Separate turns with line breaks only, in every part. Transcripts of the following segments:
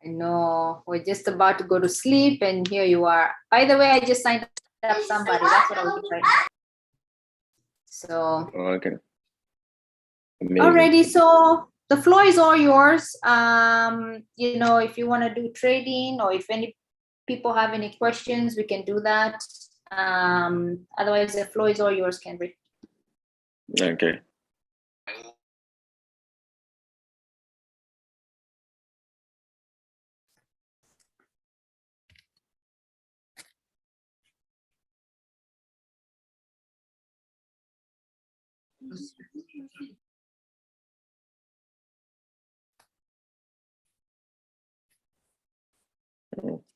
know, we're just about to go to sleep, and here you are. By the way, I just signed up somebody. That's what I was doing right now. So.
Okay. Amazing.
Alrighty, so the floor is all yours. You know, if you want to do trading, or if any people have any questions, we can do that. Otherwise, the floor is all yours, Kenvry.
Okay.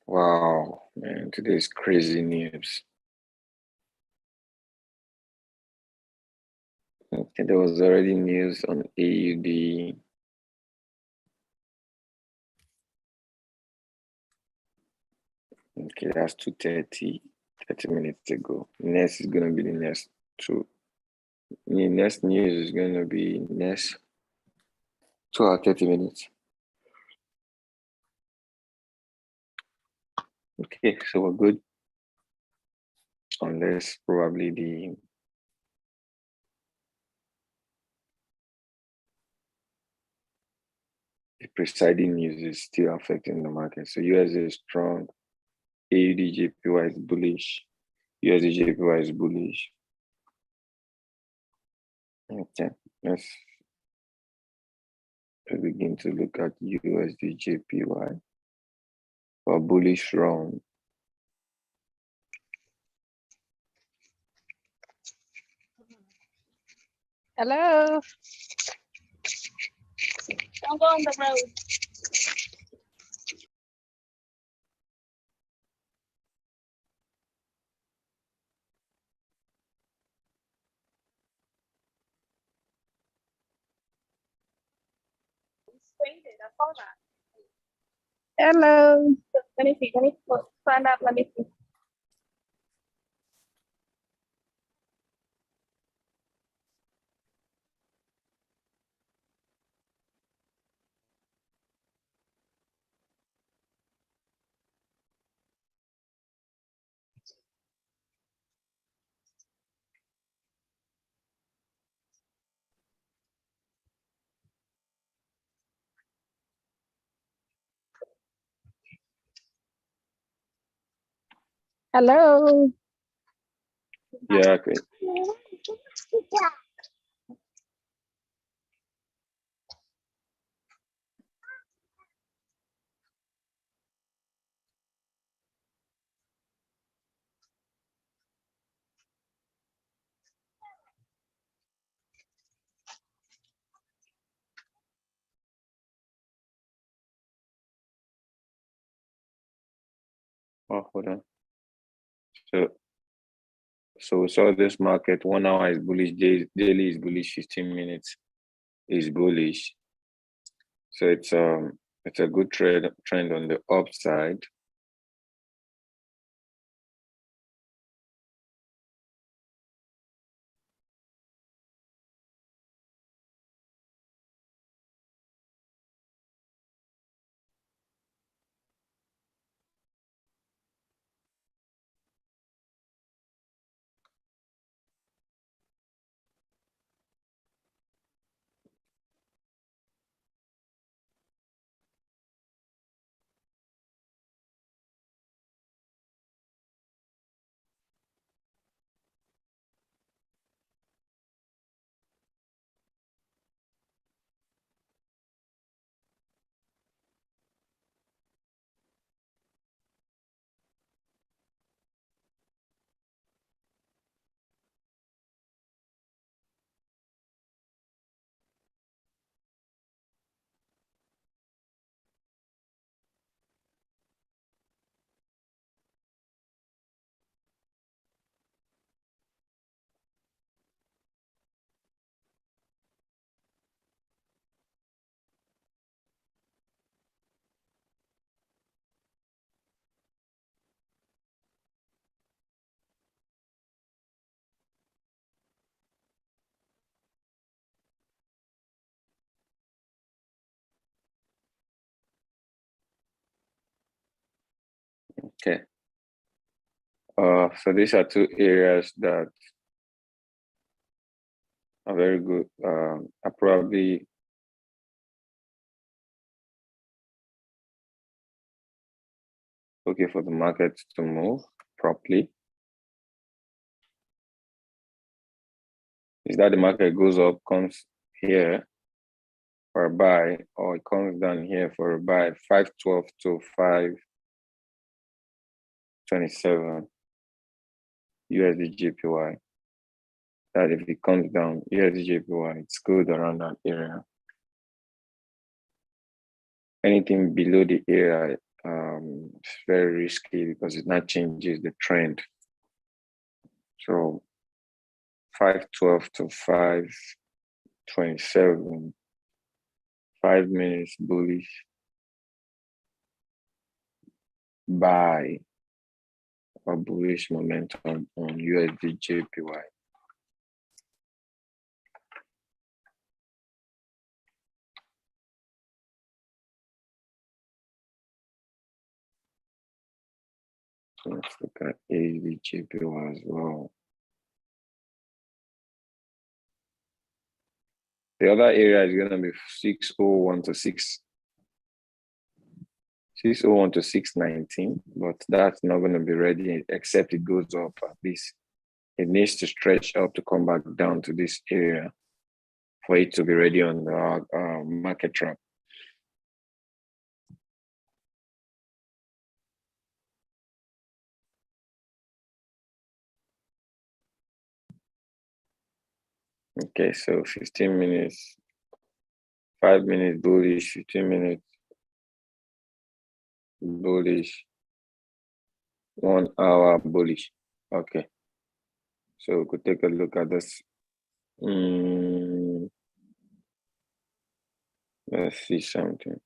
Wow, man, today's crazy news. Okay, there was already news on AUD. Okay, that's 2:30, 30 minutes ago. Next is gonna be the next two. The next news is gonna be next 2 or 30 minutes. Okay, so we're good. Unless probably the presiding news is still affecting the market. So US is strong, AUD JPY is bullish, USD JPY is bullish. Okay, let's begin to look at USD JPY for bullish round.
Hello. Don't go on the road. Hello. Let me see. Let me find out. Let me see. Hello.
Yeah, okay. Oh, hold on. So we saw this market 1 hour is bullish, daily is bullish, 15 minutes is bullish. So it's a good trend on the upside. Okay. So these are two areas that are very good. Are probably okay for the market to move properly. Is that the market goes up, comes here for a buy, or it comes down here for a buy, 512 to 527 USD JPY. That if it comes down, USD JPY, it's good around that area. Anything below the area, it's very risky because it not changes the trend. So 512 to 527, 5 minutes bullish buy or bullish momentum on USD JPY. So let's look at AUD JPY as well. The other area is going to be 601 to 619, but that's not going to be ready except it goes up at least. It needs to stretch up to come back down to this area for it to be ready on the market trap. Okay, so 15 minutes, 5 minutes bullish, 15 minutes bullish, 1 hour bullish. Okay, so we could take a look at this. Let's see something.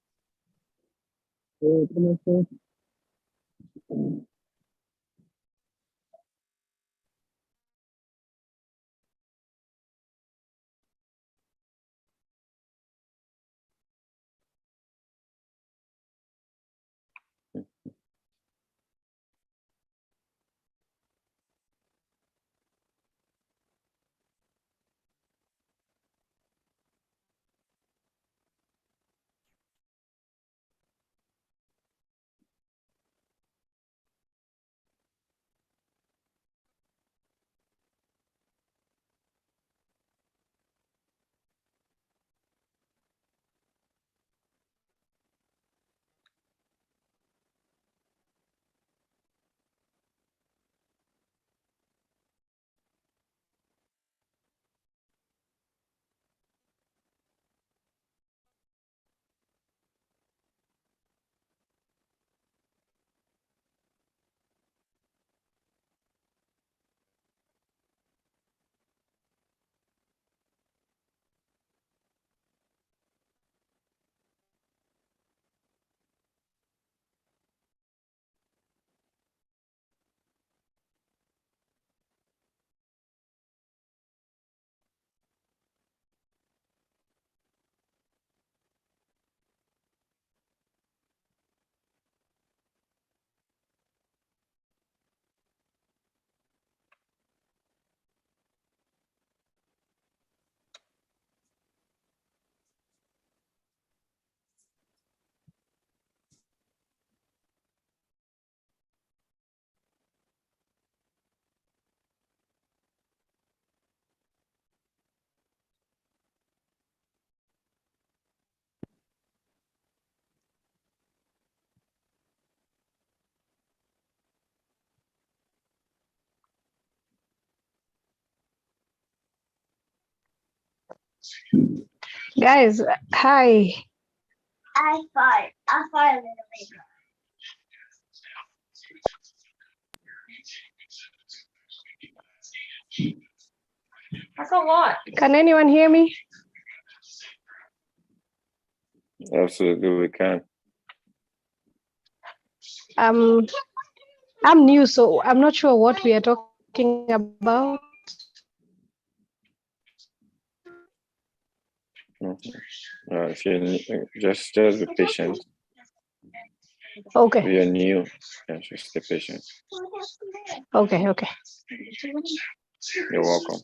Guys, hi.
I fart a little bit.
That's a lot.
Can anyone hear me?
Absolutely, we can.
I'm new, so I'm not sure what we are talking about.
If you just be patient.
Okay.
We are new, and so stay patient.
Okay. Okay.
You're welcome.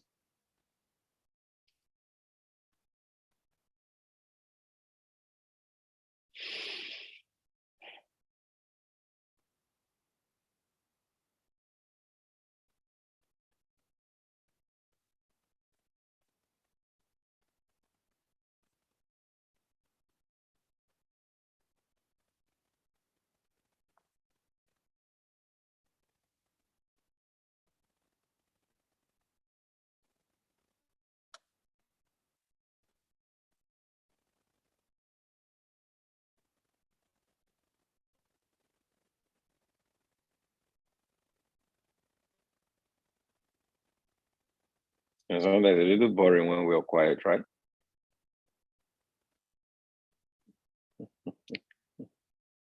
And sometimes a little boring when we're quiet, right?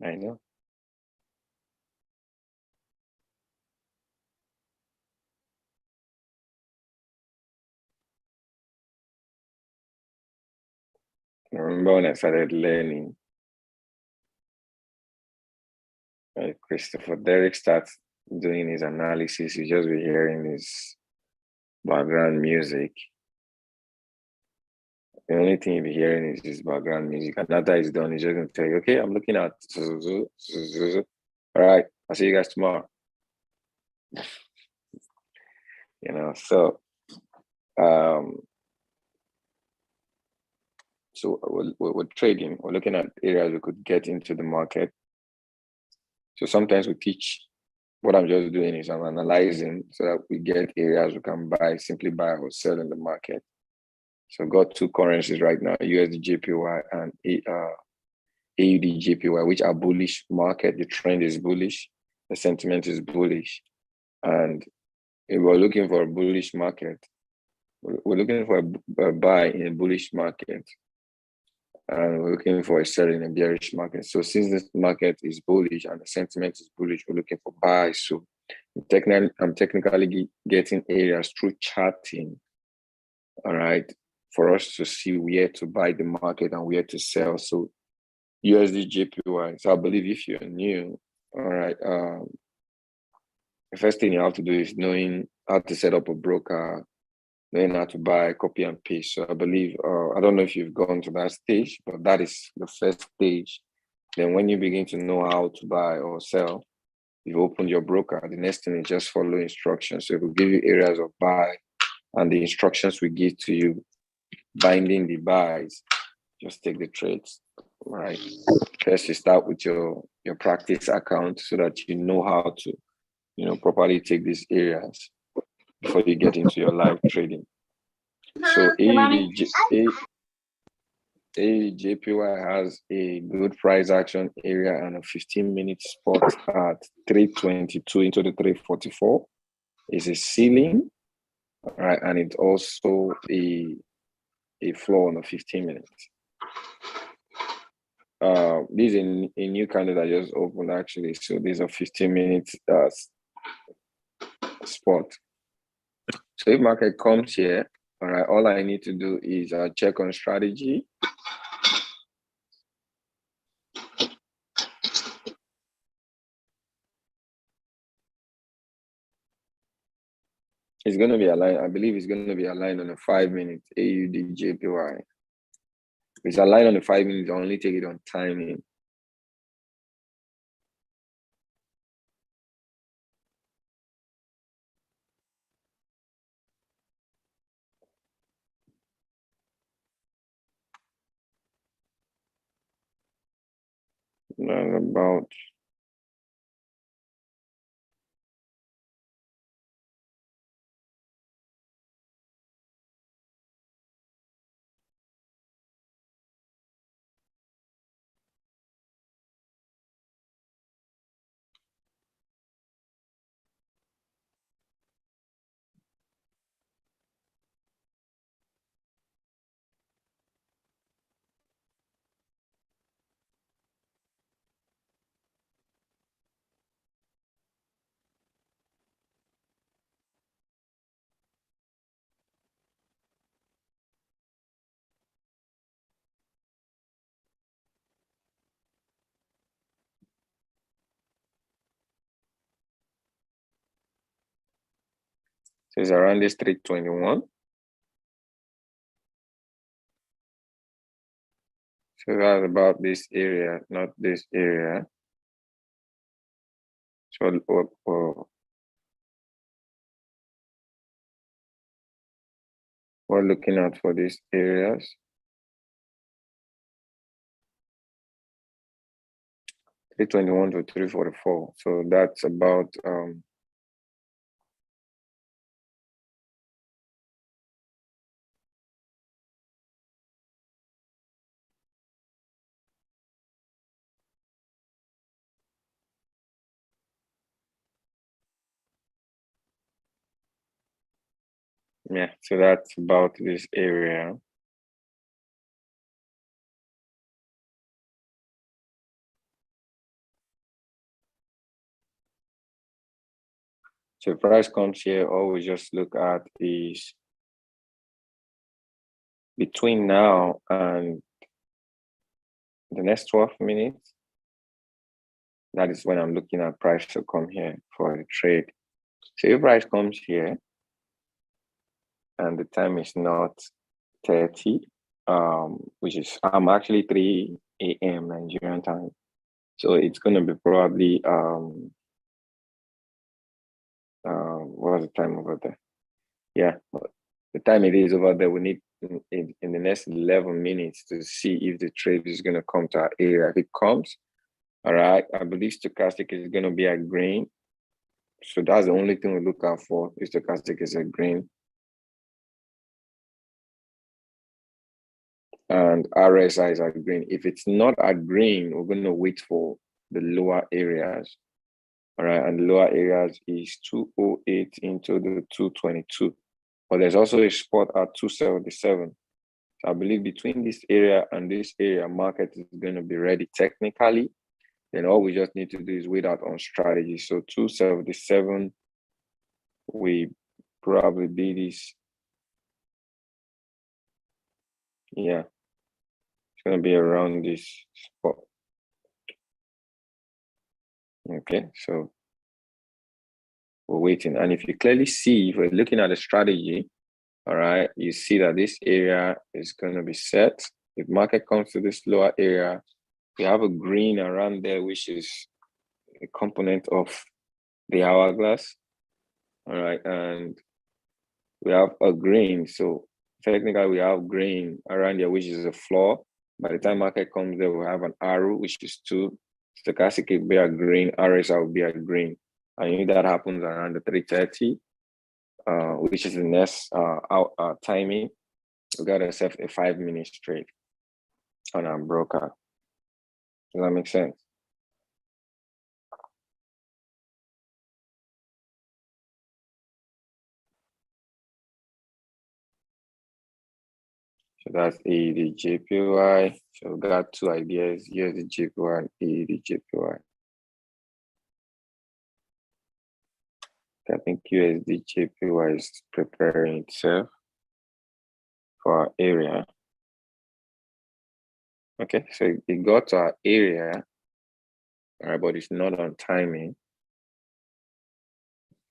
I know. I remember when I started learning, Christopher Derrick starts doing his analysis, you just be hearing his background music. The only thing you'll be hearing is his background music. And after he's done, he's just going to tell you, okay, I'm looking at. All right, I'll see you guys tomorrow. So um, so we're trading, we're looking at areas we could get into the market. So sometimes we teach. What I'm just doing is I'm analyzing so that we get areas we can buy, simply buy or sell in the market. So I've got two currencies right now, USD JPY and AUD JPY, which are bullish market. The trend is bullish, the sentiment is bullish. And if we're looking for a bullish market, we're looking for a buy in a bullish market. And we're looking for a sell in a bearish market. So since this market is bullish and the sentiment is bullish, we're looking for buys. So I'm technically getting areas through charting, all right, for us to see where to buy the market and where to sell. So USD JPY. So I believe if you're new, all right, the first thing you have to do is knowing how to set up a broker, knowing how to buy, copy and paste. So I believe, I don't know if you've gone to that stage, but that is the first stage. Then when you begin to know how to buy or sell, you've opened your broker. The next thing is just follow instructions. So it will give you areas of buy, and the instructions we give to you, binding the buys, just take the trades, right? First, you start with your practice account so that you know how to, properly take these areas before you get into your live trading. So AUDJPY has a good price action area and a 15-minute spot at 322 into the 344. It's a ceiling, right? And it's also a floor on the 15 minutes. This is a new candle that just opened actually. So these are 15 minutes spot. So if market comes here, all right, all I need to do is check on strategy. It's going to be aligned. I believe it's going to be aligned on a 5 minute AUDJPY. If it's aligned on the 5 minutes, I only take it on timing. That's about So it's around this 321. So that's about this area, not this area. So we're looking at for these areas. 321 to 344. So that's about yeah, so that's about this area. So if price comes here, all we just look at is between now and the next 12 minutes. That is when I'm looking at price to come here for the trade. So if price comes here and the time is not 30, which is I'm actually 3 a.m. Nigerian time. So it's gonna be probably what's the time over there? Yeah, the time it is over there, we need in the next 11 minutes to see if the trade is gonna come to our area. If it comes, all right, I believe stochastic is gonna be a green. So that's the only thing we look out for, is stochastic is a green. And RSI is a green. If it's not a green, we're going to wait for the lower areas. All right, and the lower areas is 208 into the 222. But there's also a spot at 277. So I believe between this area and this area, market is going to be ready technically. Then all we just need to do is wait out on strategy. So 277, we probably be this. Yeah, it's going to be around this spot. Okay, so we're waiting. And if you clearly see, if we're looking at the strategy, all right, you see that this area is going to be set. If market comes to this lower area, we have a green around there, which is a component of the hourglass. All right, and we have a green. So technically, we have green around there, which is a floor. By the time market comes there, we have an arrow, which is 2. Stochastic will be a green, RSI will be a green. And if that happens around the 330, which is the next timing, we got ourselves a 5-minute trade on our broker. Does that make sense? So that's AED JPY. So we got 2 ideas. Here's the JPY and AED JPY. I think USD JPY is preparing itself for our area. Okay, so it got to our area, all right, but it's not on timing.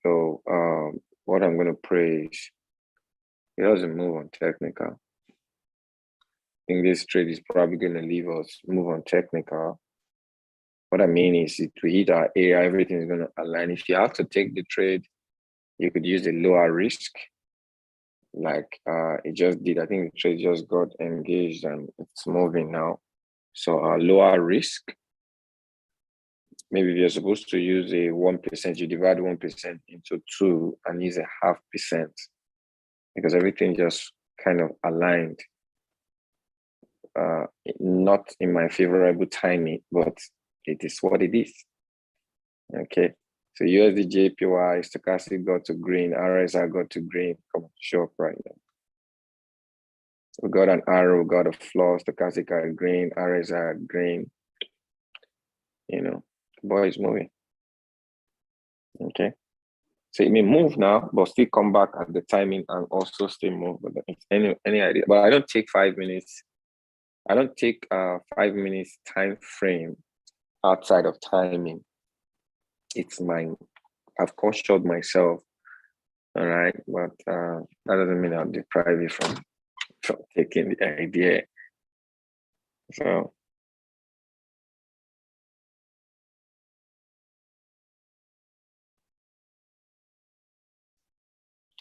So what I'm going to pray is it doesn't move on technical. I think this trade is probably going to leave us move on technical. What I mean is, if we hit our area, everything is going to align. If you have to take the trade, you could use the lower risk, like it just did. I think the trade just got engaged and it's moving now. So lower risk. Maybe if you're supposed to use a 1%, you divide 1% into 2 and use a 0.5%, because everything just kind of aligned. Not in my favorable timing, but it is what it is. Okay, so USD JPY, stochastic got to green, RSI got to green. Come on, show up right now. We got an arrow, we got a floor, stochastic at green, RSI at green. You know, the boy is moving. Okay, so it may move now, but still come back at the timing and also still move. But any idea? But I don't take 5 minutes. I don't take 5 minutes time frame outside of timing. It's mine. I've cautioned myself All right, but that doesn't mean I'll deprive you from taking the idea. So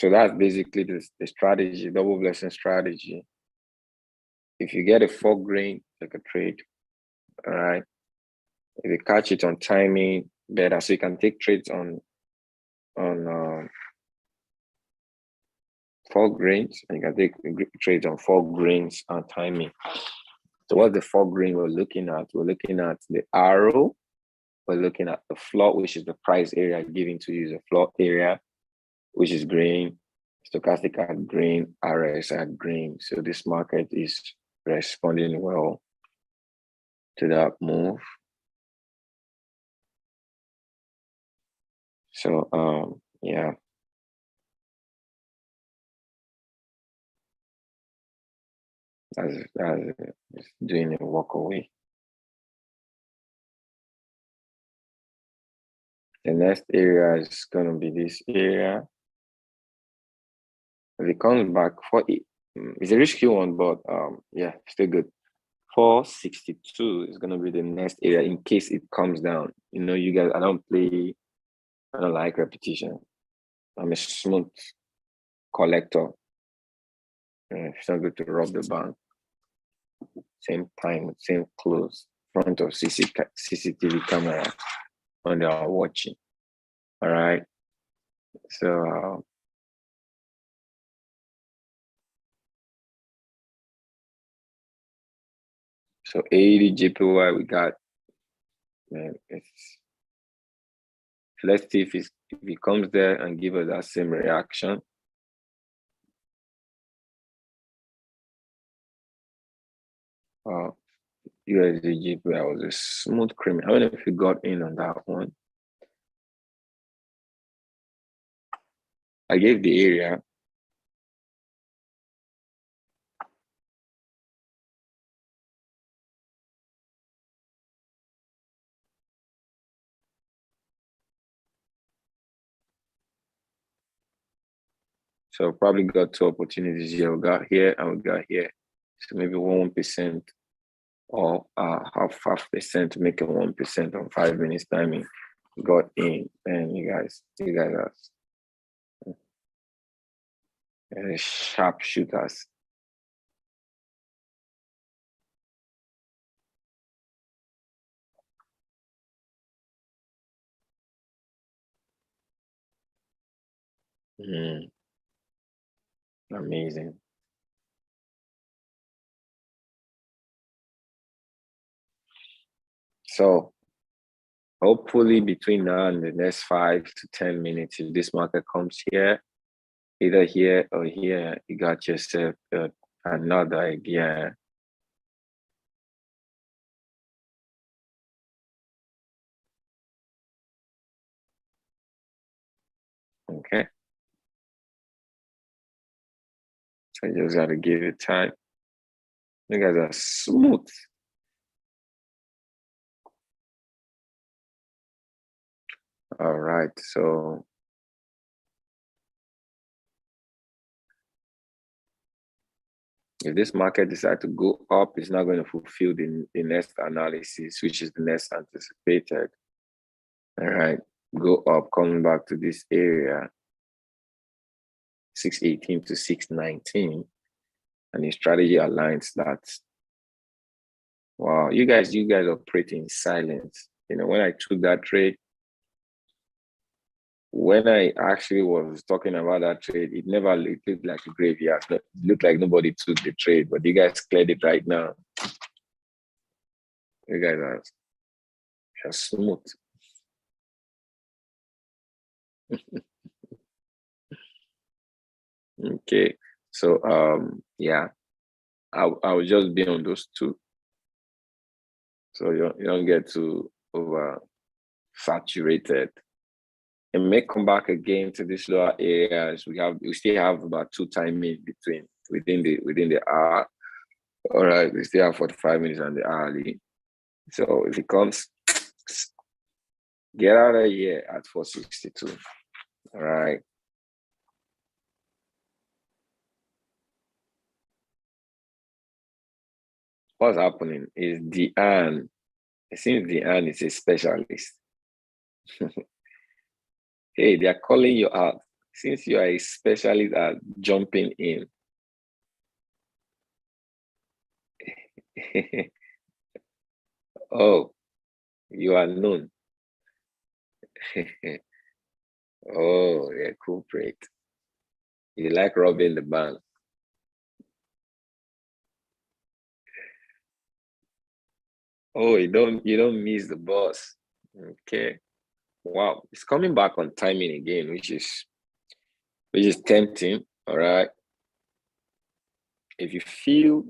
that's basically the strategy, double blessing strategy. If you get a 4 grain, take a trade. All right. If you catch it on timing, better. So you can take trades on 4 grains, and you can take trades on 4 grains on timing. So what's the 4 grain we're looking at? We're looking at the arrow. We're looking at the floor, which is the price area given to you, the floor area, which is green, stochastic at green, RS at green. So this market is responding well to that move. So yeah. That's doing a walk away. The next area is gonna be this area. If it comes back for it, it's a risky one, but yeah, still good. 462 is gonna be the next area in case it comes down. You know, you guys, I don't like repetition. I'm a smooth collector. It's not good to rob the bank. Same time, same clothes, front of CCTV camera when they are watching. All right. So 80 JPY we got. Man, let's see if it comes there and give us that same reaction. USD JPY was a smooth criminal. I don't know if you got in on that one. I gave the area. So probably got 2 opportunities here. We got here and we got here. So maybe 1% or half percent to make it 1% on 5 minutes timing. Got in, and you guys are sharp shooters. Amazing. So hopefully between now and the next 5 to 10 minutes, if this market comes here, either here or here, you got yourself another idea. Okay. So you just gotta give it time. You guys are smooth. All right, so if this market decides to go up, it's not going to fulfill the next analysis, which is the next anticipated. All right, go up, coming back to this area, 618 to 619, and the strategy aligns that. Wow, you guys operate in silence. You know, when I took that trade, when I actually was talking about that trade, it never looked like a graveyard. It looked like nobody took the trade, but you guys cleared it right now. You guys are smooth. Okay, so yeah, I will just be on those 2, so you don't get too over saturated. It may come back again to these lower areas. We still have about 2 timing within the hour. All right, we still have 45 minutes on the hourly. So if it comes, get out of here at 462. All right. what's happening is Deanne. It seems Deanne is a specialist. Hey, they are calling you out. Since you are a specialist at jumping in. Oh, you are known. Oh, yeah, culprit. You like robbing the bank. Oh, you don't miss the bus. Okay. Wow, it's coming back on timing again, which is tempting. All right. If you feel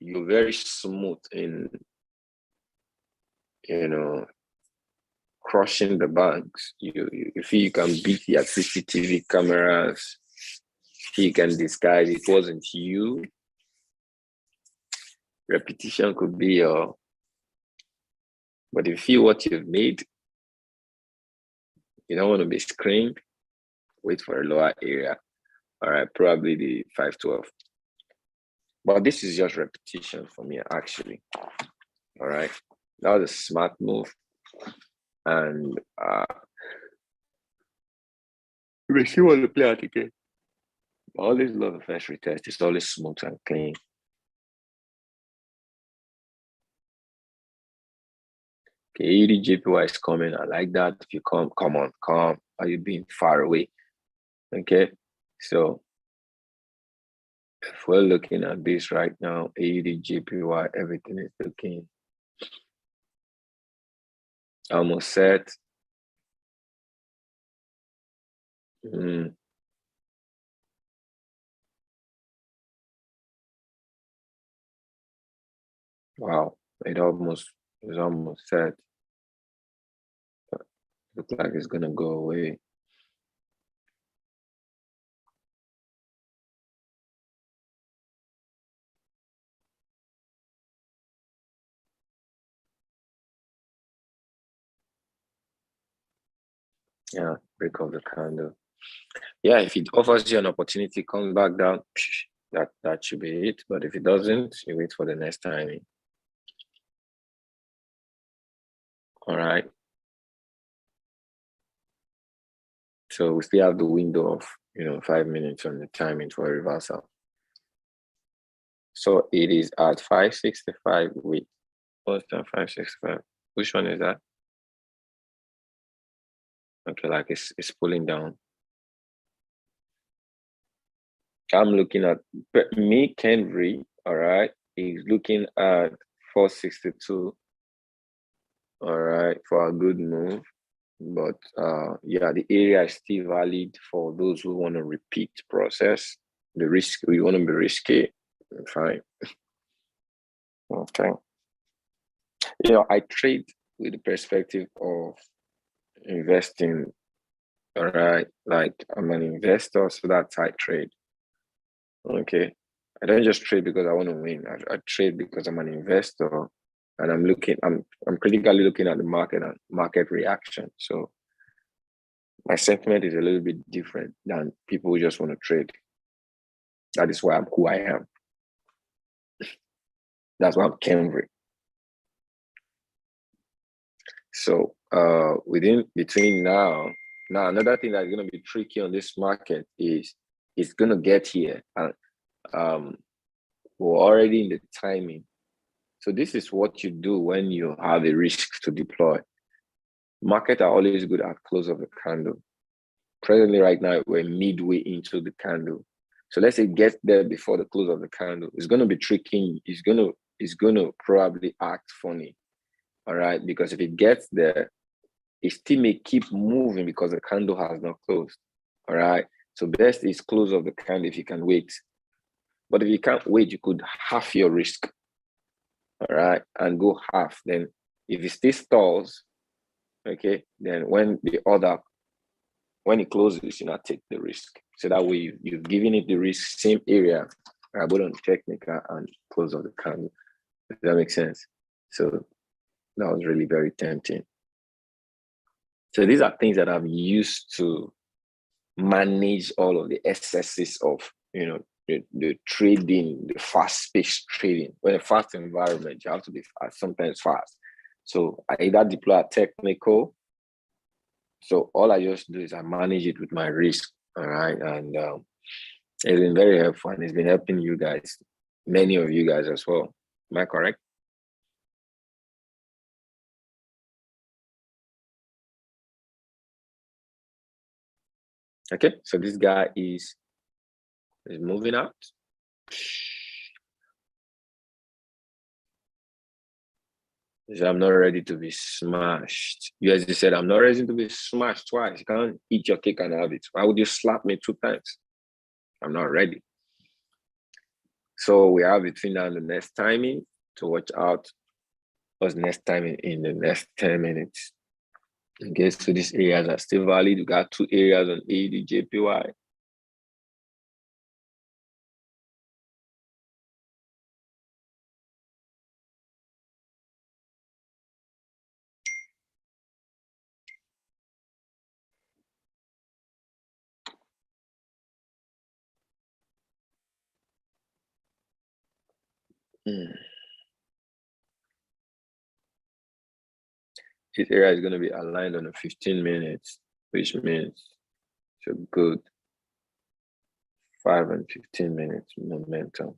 you're very smooth in, crushing the banks, you feel you can beat their CCTV cameras, you can disguise it wasn't you. Repetition could be your, but if you feel what you've made, you don't want to be screened, wait for a lower area. All right, probably the 512. But this is just repetition for me, actually. All right, that was a smart move. And we still want to play out again. Always love the first retest. It's always smooth and clean. Okay, EDJPY is coming. I like that. If you come on, come. Are you being far away? Okay, so if we're looking at this right now, EDJPY, everything is looking almost set. Wow, it's almost set. Looks like it's gonna go away. Yeah, break of the candle. Yeah, if it offers you an opportunity, come back down, that should be it. But if it doesn't, you wait for the next timing. All right. So we still have the window of 5 minutes on the timing for a reversal. So it is at 565 with what's that 565? Which one is that? Okay, like it's pulling down. I'm looking at me, Kenvry, all right, is looking at 462. All right, for a good move. But yeah, the area is still valid for those who want to repeat process. The risk, we want to be risky. Fine. Okay. I trade with the perspective of investing. All right, like I'm an investor, so that's how I trade. Okay, I don't just trade because I want to win. I trade because I'm an investor, and I'm critically looking at the market and market reaction. So my sentiment is a little bit different than people who just want to trade. That is why I'm who I am. That's why I'm Kenvry. So between now, another thing that's going to be tricky on this market is it's going to get here, and we're already in the timing. So this is what you do when you have a risk to deploy. Market are always good at close of the candle. Presently, right now, we're midway into the candle. So let's say get there before the close of the candle. It's going to be tricky. It's going to probably act funny. All right, because if it gets there, it still may keep moving because the candle has not closed. All right, so best is close of the candle if you can wait. But if you can't wait, you could half your risk. All right, and go half. Then if it still stalls, okay, then when it closes, you not take the risk. So that way you've given it the risk, same area, but on technical and close of the candle. Does that make sense? So that was really very tempting. So these are things that I've used to manage all of the excesses of the trading, the fast-paced trading. When a fast environment, you have to be fast, sometimes fast. So I either deploy a technical. So all I just do is I manage it with my risk. All right. And it's been very helpful, and it's been helping you guys, many of you guys as well. Am I correct? Okay, so this guy is moving out. He said, I'm not ready to be smashed. You guys just said, I'm not ready to be smashed twice. You can't eat your cake and have it. Why would you slap me 2 times? I'm not ready. So we have between now and the next timing to watch out. What's next timing in the next 10 minutes? Okay, so these areas are still valid. We got 2 areas on AD, JPY. This area is going to be aligned on the 15 minutes, which means it's a good 5 and 15 minutes momentum.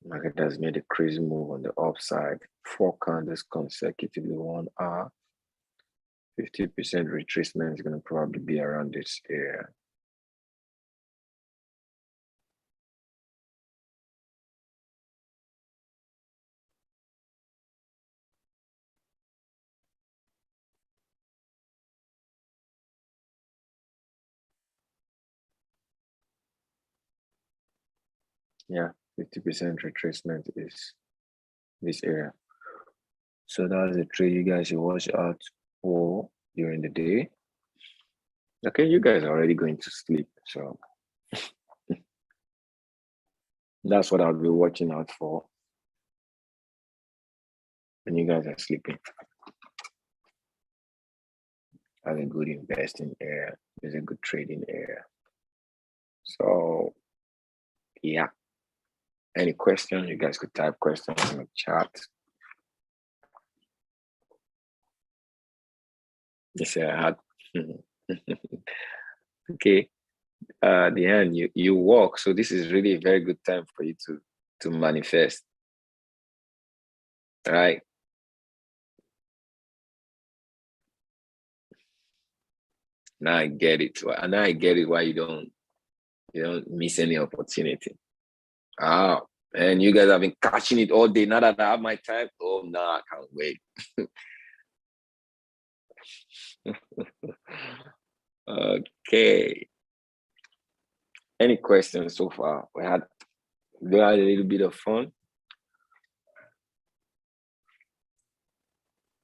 Market has made a crazy move on the upside. 4 candles consecutively, 1 hour. 50% retracement is going to probably be around this area. Yeah, 50% retracement is this area. So that's the trade you guys should watch out for during the day. Okay, you guys are already going to sleep, so that's what I'll be watching out for when you guys are sleeping. Have a good investing area. There's a good trading area. So yeah. Any questions? You guys could type questions in the chat. Yes, I had. Okay. The end. You walk. So this is really a very good time for you to manifest. All right. Now I get it. Now I get it why you don't miss any opportunity. And you guys have been catching it all day. Now that I have my time, oh no, I can't wait. Okay. Any questions so far? We had a little bit of fun.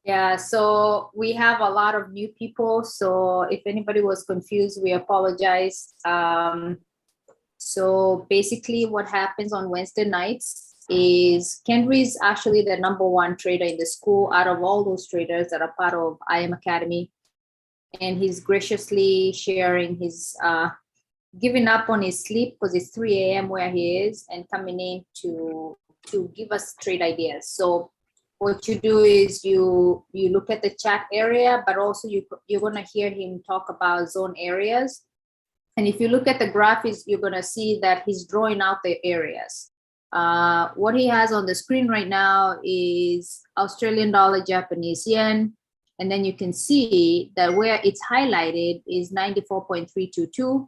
Yeah, so we have a lot of new people. So if anybody was confused, we apologize. So basically what happens on Wednesday nights is Kenvry is actually the #1 trader in the school out of all those traders that are part of IM Academy. And he's graciously sharing his, giving up on his sleep because it's 3 a.m. where he is and coming in to give us trade ideas. So what you do is you look at the chat area, but also you're going to hear him talk about zone areas. And if you look at the graphics, you're going to see that he's drawing out the areas. What he has on the screen right now is Australian dollar, Japanese yen. And then you can see that where it's highlighted is 94.322.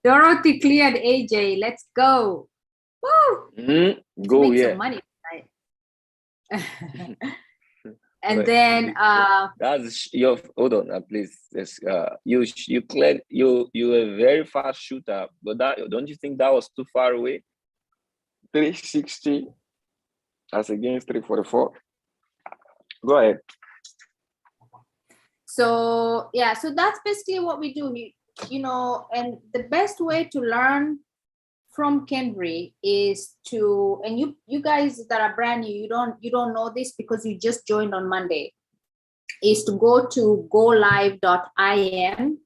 Dorothy cleared AJ. Let's go. Woo!
Go,
make
yeah.
some money tonight. And then
that's your hold on, please. Yes, you cleared you a very fast shooter, but that don't you think that was too far away? 360 as against 344. Go ahead.
So yeah, so that's basically what we do. You know, and the best way to learn from Kenvry is to, and you guys that are brand new, you don't know this because you just joined on Monday, is to go to golive.im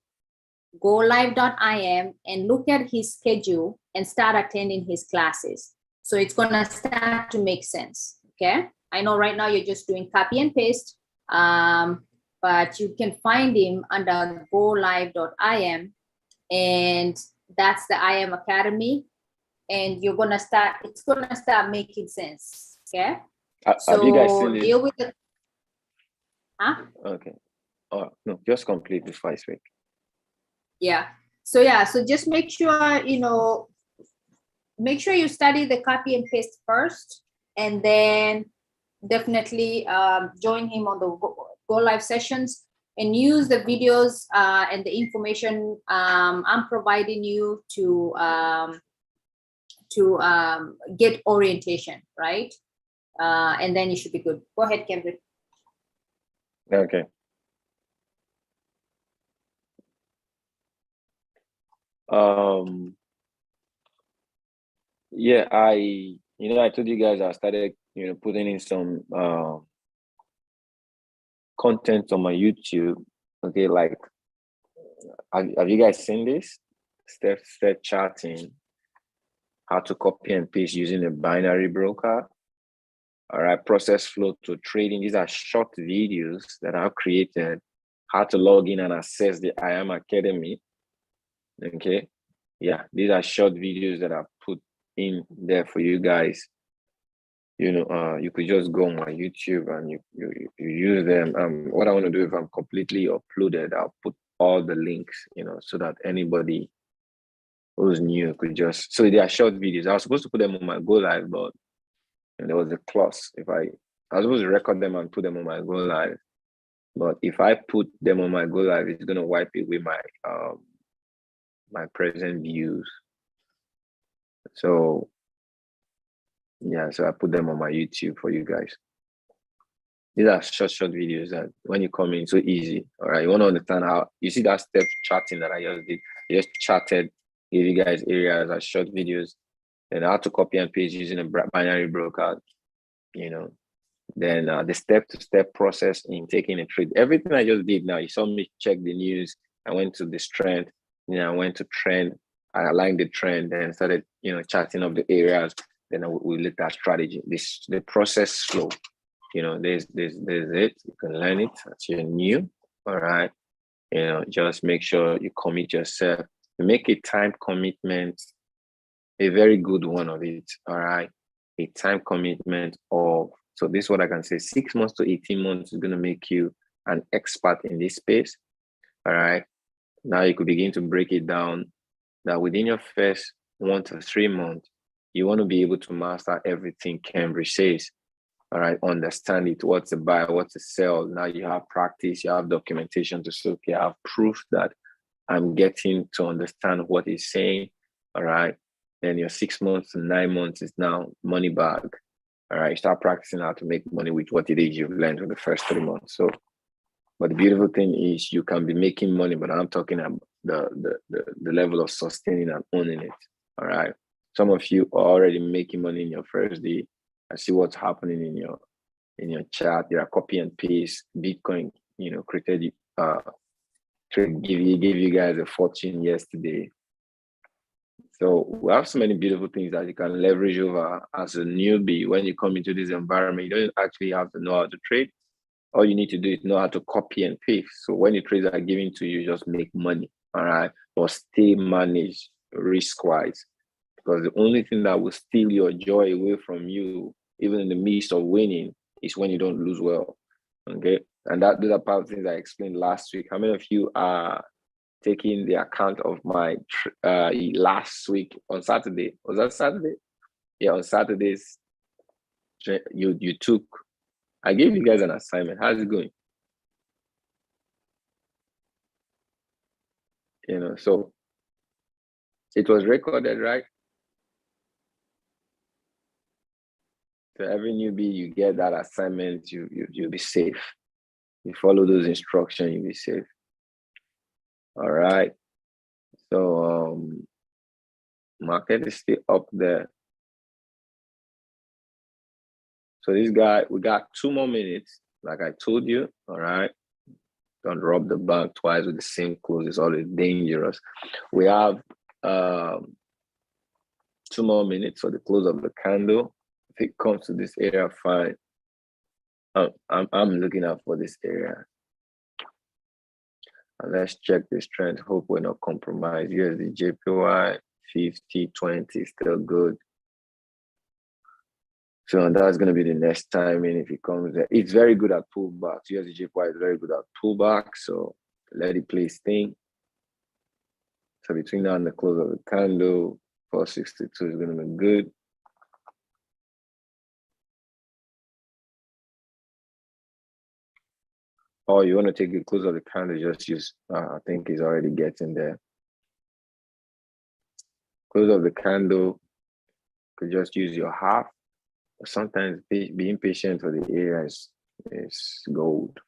and look at his schedule and start attending his classes. So it's gonna start to make sense. Okay. I know right now you're just doing copy and paste, but you can find him under golive.im, and that's the IM Academy. And you're gonna start, it's gonna start making sense. Okay.
Have you guys seen
deal
it?
with the
Okay. Oh no, just complete before I speak.
Yeah. So just make sure, make sure you study the copy and paste first, and then definitely join him on the Go Live sessions and use the videos and the information I'm providing you to get orientation, right? And then you should be good. Go ahead, Kenvry.
Okay. Yeah, I told you guys I started, putting in some content on my YouTube. Okay, like, have you guys seen this? Step charting, how to copy and paste using a binary broker. All right, process flow to trading. These are short videos that I've created. How to log in and access the IAM Academy. Okay, yeah, these are short videos that I've put in there for you guys. You could just go on my YouTube and you use them. What I want to do, if I'm completely uploaded, I'll put all the links, so that anybody who's new could just. So they are short videos. I was supposed to put them on my Go Live, but there was a clause. I was supposed to record them and put them on my Go Live, but if I put them on my Go Live, it's gonna wipe away my my present views. So yeah, so I put them on my YouTube for you guys. These are short videos that when you come in, so easy. All right, you want to understand how you see that step charting that I just did. I just charted, gave you guys areas as short videos, and how to copy and paste using a binary broker. Then the step-to-step process in taking a trade. Everything I just did now, you saw me check the news. I went to the strength. I went to trend. I aligned the trend and started, charting up the areas. Then we looked at strategy. The process flow. There's it. You can learn it as you're new. All right. Just make sure you commit yourself. Make a time commitment, a very good one of it. All right. A time commitment of, so this is what I can say, 6 months to 18 months is going to make you an expert in this space. All right. Now you could begin to break it down that within your first 1 to 3 months, you want to be able to master everything Kenvry says. All right. Understand it. What's a buy, what's a sell. Now you have practice, you have documentation to say, okay, I have proof that I'm getting to understand what he's saying. All right. Then your 6 months to 9 months is now money bag. All right. Start practicing how to make money with what it is you've learned in the first 3 months. So, but the beautiful thing is you can be making money, but I'm talking about the level of sustaining and owning it. All right. Some of you are already making money in your first day. I see what's happening in your chat. There are copy and paste. Bitcoin, created give you guys a fortune yesterday. So we have so many beautiful things that you can leverage over as a newbie. When you come into this environment, you don't actually have to know how to trade. All you need to do is know how to copy and paste. So when the trades are given to you, just make money. All right. But stay managed risk-wise. Because the only thing that will steal your joy away from you, even in the midst of winning, is when you don't lose well. Okay. And those are part of the things I explained last week. How many of you are taking the account of my last week on Saturday? Was that Saturday? Yeah, on Saturdays, you took, I gave you guys an assignment. How's it going? So it was recorded, right? So every newbie, you get that assignment, you'll be safe. You follow those instructions, you'll be safe. All right. So Market is still up there. So this guy, we got 2 more minutes. Like I told you, all right. Don't rob the bank twice with the same close. It's always dangerous. We have 2 more minutes for the close of the candle. If it comes to this area, fine. I'm looking out for this area. And let's check this trend. Hope we're not compromised. USD JPY 50, 20 still good. So that's going to be the next timing if it comes there. It's very good at pullbacks. USD JPY is very good at pullbacks. So let it play its thing. So between now and the close of the candle, 462 is going to be good. Or you want to take the close of the candle, just use, I think it's already getting there. Close of the candle, could just use your half. But sometimes being patient for the area is gold.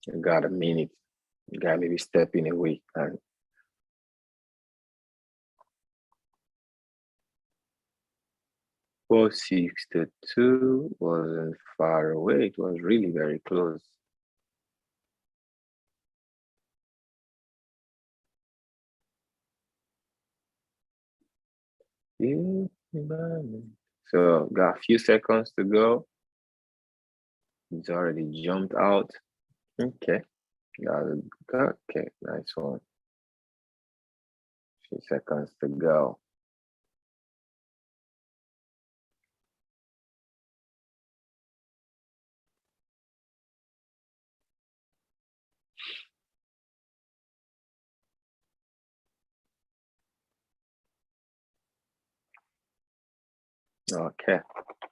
You got a minute. You got maybe stepping away. And 462 wasn't far away. It was really very close. Yeah, so got a few seconds to go. It's already jumped out. Okay. Okay, nice one. Few seconds to go. Okay,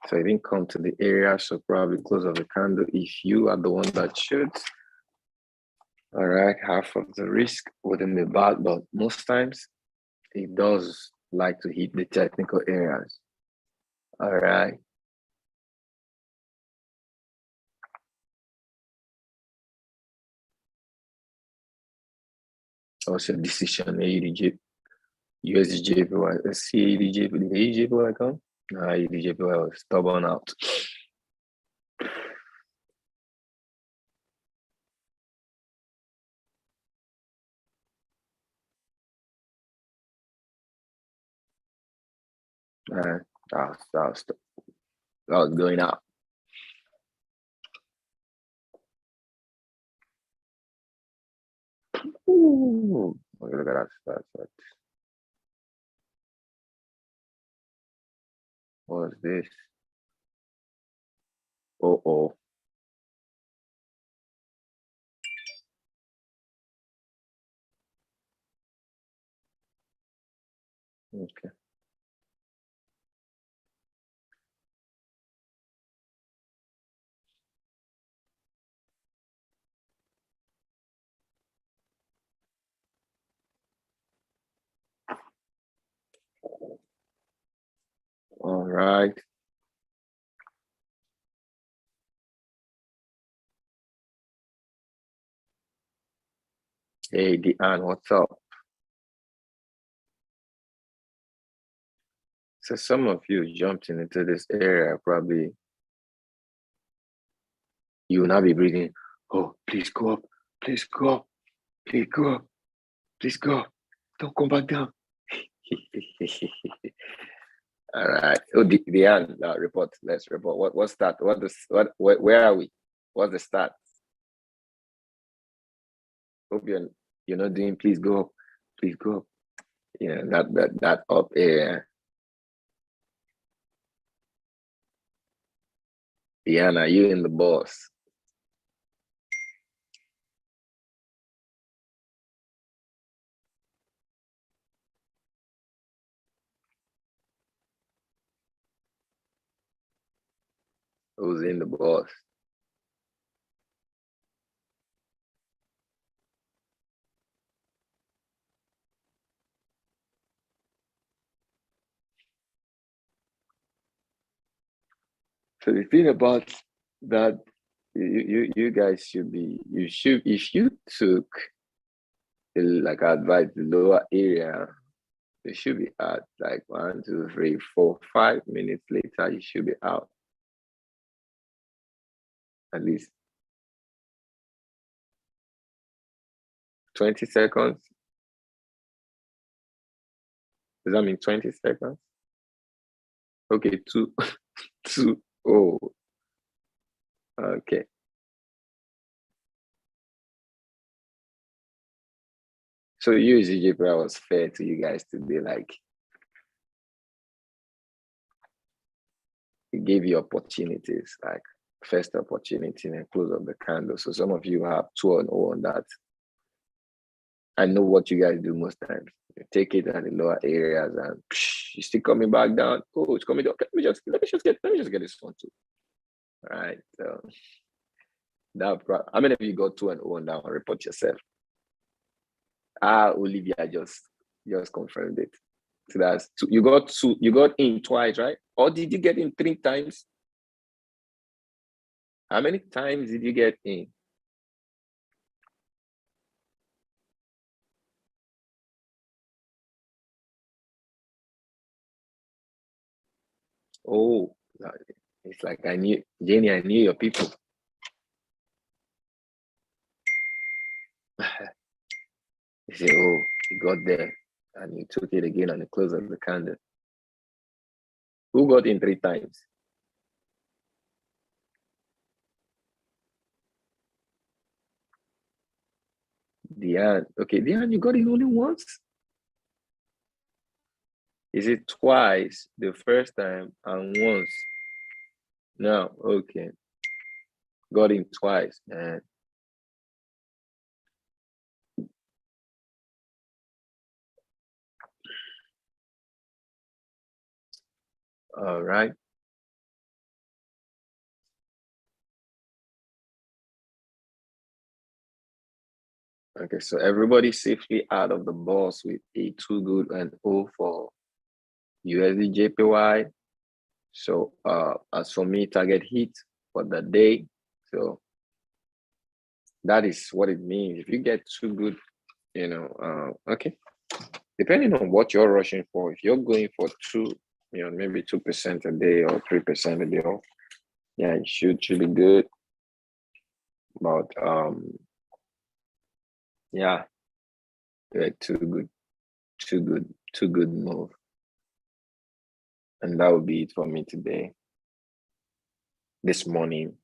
so it didn't come to the area, so probably close of the candle if you are the one that shoots. All right, half of the risk wouldn't be bad, but most times it does like to hit the technical areas. All right. Also decision AEDJ, USDJPY, CADJPY, did AEDJPY come? No, AEDJPY was stubborn out. That was going up. Ooh, look at that. What's this? Oh. Okay. All right. Hey, Deanne, what's up? So some of you jumped into this area, probably you will not be breathing. Oh, please go up, please go up, please go up, please go up. Don't come back down. All right. Oh, Deanne, report. Let's report. What's that? Where are we? What's the start? Hope you're not doing. Please go up. Please go up. Yeah, that up area. Deanne, are you in the boss? Who's in the boss? So the thing about that you guys should be, if you took like advice the lower area, you should be out like 1, 2, 3, 4, 5 minutes later. You should be out at least 20 seconds. Does that mean 20 seconds? Okay, two, two. Oh, okay. So you, GJP, was fair to you guys today. Like, it gave you opportunities, like first opportunity and close of the candle. So some of you have 2 and 0 on that. I know what you guys do most times. You take it at the lower areas and you still coming back down. Oh, it's coming down. Okay, let me just get this one too. All right. So how many of you got 2 and 0 on that one? Report yourself. Olivia just confirmed it. So that's 2. You got in twice, right? Or did you get in 3 times? How many times did you get in? Oh, it's like Jenny, I knew your people. You say, oh, you got there and you took it again on the close of the candle. Who got in 3 times? Diane. Okay, Diane, you got it only once? Is it twice the first time and once? No, okay. Got in twice, man. All right. Okay, so everybody safely out of the box with a 2 good and 0 for USD JPY. So as for me, target hit for the day. So that is what it means. If you get 2 good, okay. Depending on what you're rushing for, if you're going for 2, maybe 2% a day or 3% a day, yeah, it should be good. But yeah, 2 good move. And that would be it for me today. This morning.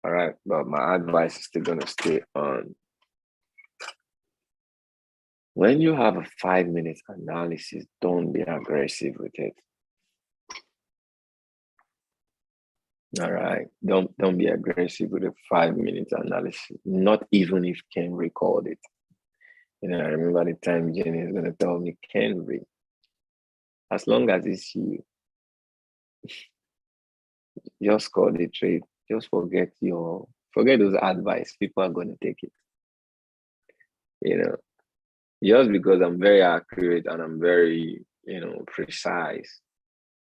All right, but my advice is still gonna stay on. When you have a 5-minute analysis, don't be aggressive with it. All right, don't be aggressive with a 5-minute analysis. Not even if Ken record it. I remember the time Jenny is gonna tell me, Kenvry, as long as it's you, just call the trade. Just forget those advice. People are gonna take it. Just because I'm very accurate and I'm very, precise,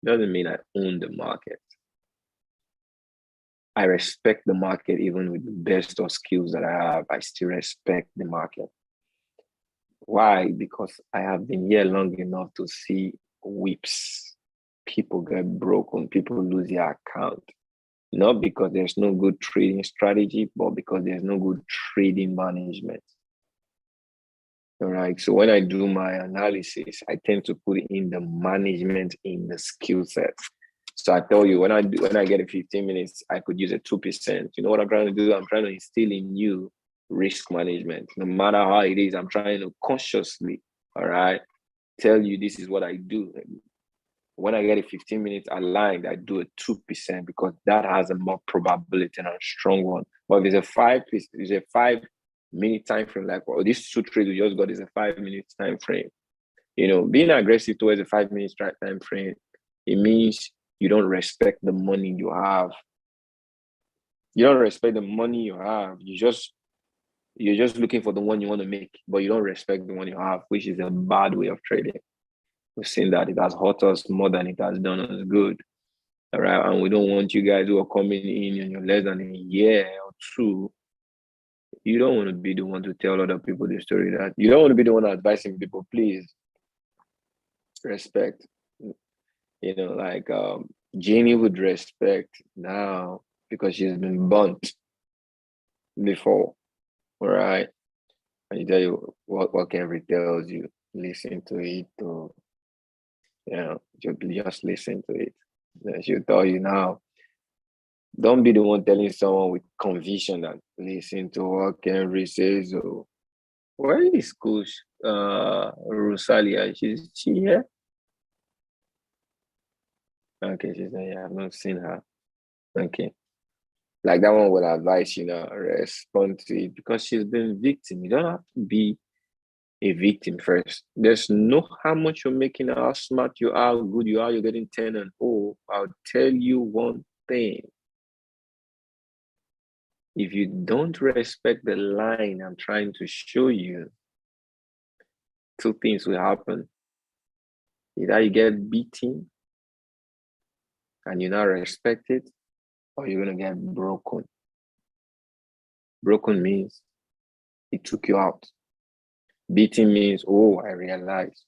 doesn't mean I own the market. I respect the market. Even with the best of skills that I have, I still respect the market. Why? Because I have been here long enough to see whips. People get broken, people lose their account. Not because there's no good trading strategy, but because there's no good trading management. All right. So when I do my analysis, I tend to put in the management in the skill set. So I tell you, when I get a 15 minutes, I could use a 2%. You know what I'm trying to do? I'm trying to instill in you risk management. No matter how it is, I'm trying to consciously, all right, tell you this is what I do. When I get a 15 minutes aligned, I do a 2% because that has a more probability and a strong one. But if it's a 5-minute time frame, like this 2 trades we just got is a 5-minute time frame. Being aggressive towards a 5-minute time frame, it means you don't respect the money you have. You don't respect the money you have. You're just looking for the one you want to make, but you don't respect the one you have, which is a bad way of trading. We've seen that it has hurt us more than it has done us good. All right. And we don't want you guys who are coming in your less than a year or two. You don't want to be the one to tell other people the story that you don't want to be the one advising people. Please respect. Like Jeannie would respect now because she's been burnt before. All right. And you tell you what Kenvry tells you, listen to it, or just listen to it. Then she'll tell you now. Don't be the one telling someone with conviction that listen to what Kenvry says. Or where is Coach Rosalia? She here? Okay, she's not here. I've not seen her. Okay. Like that one will advise, respond to it because she's been victim. You don't have to be a victim first. There's no how much you're making, how smart you are, how good you are, you're getting 10 and 0. I'll tell you one thing. If you don't respect the line I'm trying to show you, two things will happen. Either you get beaten and you not respect it, or you're going to get broken. Broken means it took you out. Beating means, oh, I realized.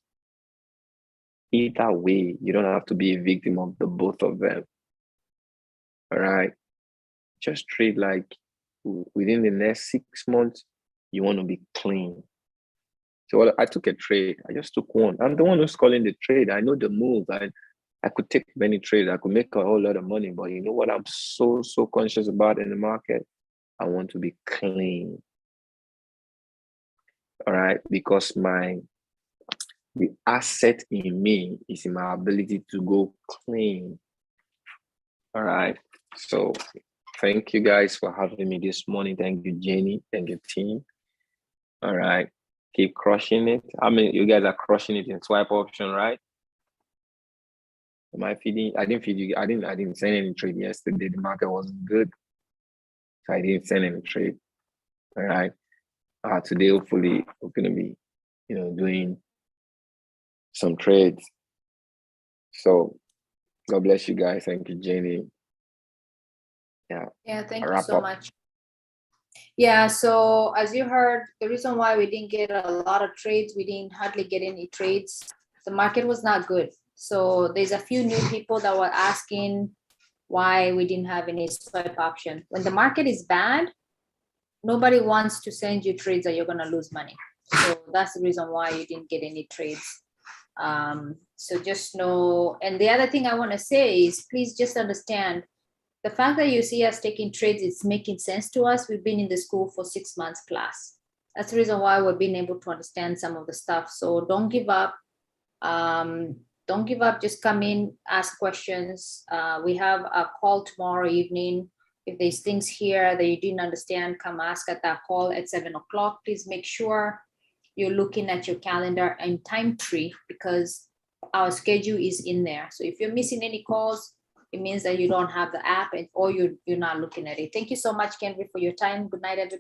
Either way, you don't have to be a victim of the both of them. All right? Just treat like within the next 6 months, you want to be clean. So I took a trade. I just took one. I'm the one who's calling the trade. I know the move. I could take many trades. I could make a whole lot of money. But you know what I'm so conscious about in the market? I want to be clean. All right? Because the asset in me is in my ability to go clean. All right. So thank you guys for having me this morning. Thank you, Jenny. Thank you, team. All right. Keep crushing it. I mean, you guys are crushing it in swipe option, right? Am I feeding? I didn't feed you. I didn't send any trade yesterday. The market wasn't good. So I didn't send any trade. All right. Today, hopefully, we're going to be, doing some trades. So God bless you guys. Thank you, Jenny.
Yeah, thank you so much. Yeah, so as you heard, the reason why we didn't get a lot of trades, we didn't hardly get any trades. The market was not good. So there's a few new people that were asking why we didn't have any swipe option. When the market is bad, nobody wants to send you trades that you're going to lose money. So that's the reason why you didn't get any trades. So just know, and the other thing I want to say is please just understand the fact that you see us taking trades, it's making sense to us. We've been in the school for 6 months plus. That's the reason why we've been able to understand some of the stuff. So don't give up. Don't give up. Just come in, ask questions. We have a call tomorrow evening. If there's things here that you didn't understand, come ask at that call at 7 o'clock. Please make sure you're looking at your calendar and time tree because our schedule is in there. So if you're missing any calls, it means that you don't have the app or you're not looking at it. Thank you so much, Kenvry, for your time. Good night, everybody.